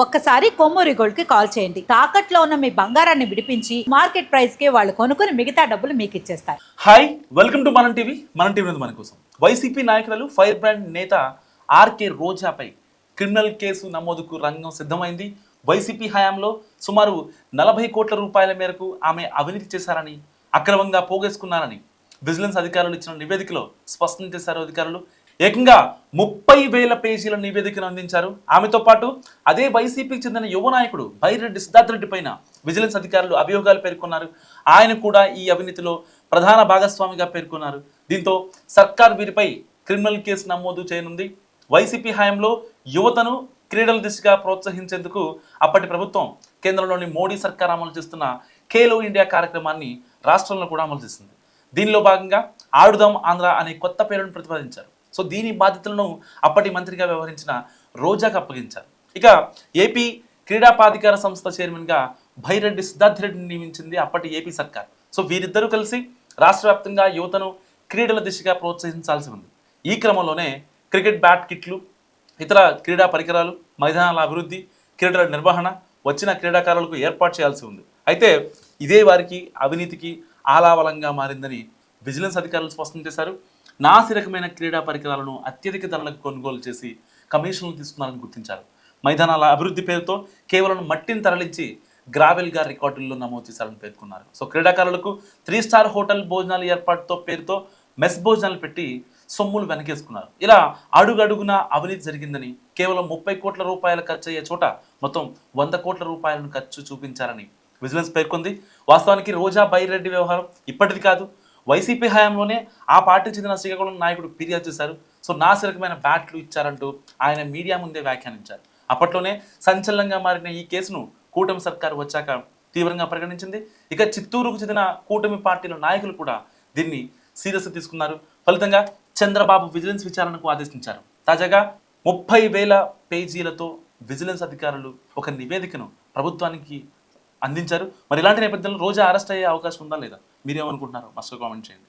ఒక్కసారి కొమ్మూరి గోల్డ్ కి కాల్ చేయండి. తాకట్లో ఉన్న మీ బంగారాన్ని విడిపించి మార్కెట్ ప్రైస్ కి వాళ్ళు కొనుక్కుని మిగతా డబ్బులు మీకు ఇచ్చేస్తారు. హాయ్, వెల్కమ్ టు మనం టీవీ. మనం టీవీ మన కోసం వైసీపీ నాయకులు ఫైర్ బ్రాండ్ నేత ఆర్కే రోజాపై క్రిమినల్ కేసు నమోదుకు రంగం సిద్ధమైంది. వైసీపీ హయాంలో సుమారు 40 కోట్ల రూపాయల మేరకు ఆమె అవినీతి చేశారని, అక్రమంగా పోగేసుకున్నారని విజిలెన్స్ అధికారులు ఇచ్చిన నివేదికలో స్పష్టం చేశారు. అధికారులు ఏకంగా 30,000 పేజీల నివేదికను అందించారు. ఆమెతో పాటు అదే వైసీపీకి చెందిన యువ నాయకుడు బైరెడ్డి సిద్ధార్థ రెడ్డి పైన విజిలెన్స్ అధికారులు అభియోగాలు పేర్కొన్నారు. ఆయన కూడా ఈ అవినీతిలో ప్రధాన భాగస్వామిగా పేర్కొన్నారు. దీంతో సర్కార్ వీరిపై క్రిమినల్ కేసు నమోదు చేయనుంది. వైసీపీ హయాంలో యువతను క్రీడల దిశగా ప్రోత్సహించేందుకు అప్పటి ప్రభుత్వం కేంద్రంలోని మోడీ సర్కార్ అమలు చేస్తున్న ఖేలో ఇండియా కార్యక్రమాన్ని రాష్ట్రంలో కూడా అమలు చేస్తుంది. దీనిలో భాగంగా ఆడుదాం ఆంధ్ర అనే కొత్త పేరును ప్రతిపాదించారు. సో దీని బాధ్యతలను అప్పటి మంత్రిగా వ్యవహరించిన రోజాకు అప్పగించారు. ఇక ఏపీ క్రీడా ప్రాధికార సంస్థ చైర్మన్గా బైరెడ్డి సిద్ధార్థ రెడ్డిని నియమించింది అప్పటి ఏపీ సర్కార్. సో వీరిద్దరూ కలిసి రాష్ట్ర వ్యాప్తంగా యువతను క్రీడల దిశగా ప్రోత్సహించాల్సి ఉంది. ఈ క్రమంలోనే క్రికెట్ బ్యాట్ కిట్లు, ఇతర క్రీడా పరికరాలు, మైదానాల అభివృద్ధి, క్రీడల నిర్వహణ వచ్చిన క్రీడాకారులకు ఏర్పాటు చేయాల్సి ఉంది. అయితే ఇదే వారికి అవినీతికి ఆలావలంగా మారిందని విజిలెన్స్ అధికారులు స్పష్టం చేశారు. నాసిరకమైన క్రీడా పరికరాలను అత్యధిక ధరలకు కొనుగోలు చేసి కమిషన్లు తీసుకున్నారని గుర్తించారు. మైదానాల అభివృద్ధి పేరుతో కేవలం మట్టిని తరలించి గ్రావెల్గా రికార్డుల్లో నమోదు చేశారని పేర్కొన్నారు. సో క్రీడాకారులకు 3 స్టార్ హోటల్ భోజనాల ఏర్పాటుతో పేరుతో మెస్ భోజనాలు పెట్టి సొమ్ములు వెనకేసుకున్నారు. ఇలా అడుగడుగున అవినీతి జరిగిందని, కేవలం 30 కోట్ల రూపాయలు ఖర్చు అయ్యే చోట మొత్తం 100 కోట్ల రూపాయలను ఖర్చు చూపించారని విజిలెన్స్ పేర్కొంది. వాస్తవానికి రోజా బైరెడ్డి వ్యవహారం ఇప్పటిది కాదు. వైసీపీ హయాంలోనే ఆ పార్టీకి చెందిన శ్రీకాకుళం నాయకుడు ఫిర్యాదు చేశారు. సో నాసిరకమైన బ్యాట్లు ఇచ్చారంటూ ఆయన మీడియా ముందే వ్యాఖ్యానించారు. అప్పట్లోనే సంచలనంగా మారిన ఈ కేసును కూటమి సర్కారు వచ్చాక తీవ్రంగా పరిగణించింది. ఇక చిత్తూరుకు చెందిన కూటమి పార్టీల నాయకులు కూడా దీన్ని సీరియస్ తీసుకున్నారు. ఫలితంగా చంద్రబాబు విజిలెన్స్ విచారణకు ఆదేశించారు. తాజాగా 30,000 పేజీలతో విజిలెన్స్ అధికారులు ఒక నివేదికను ప్రభుత్వానికి అందించారు. మరి ఇలాంటి నేపథ్యంలో రోజా అరెస్ట్ అయ్యే అవకాశం ఉందా లేదా? మీరేమనుకుంటున్నారో మస్తు కామెంట్ చేయండి.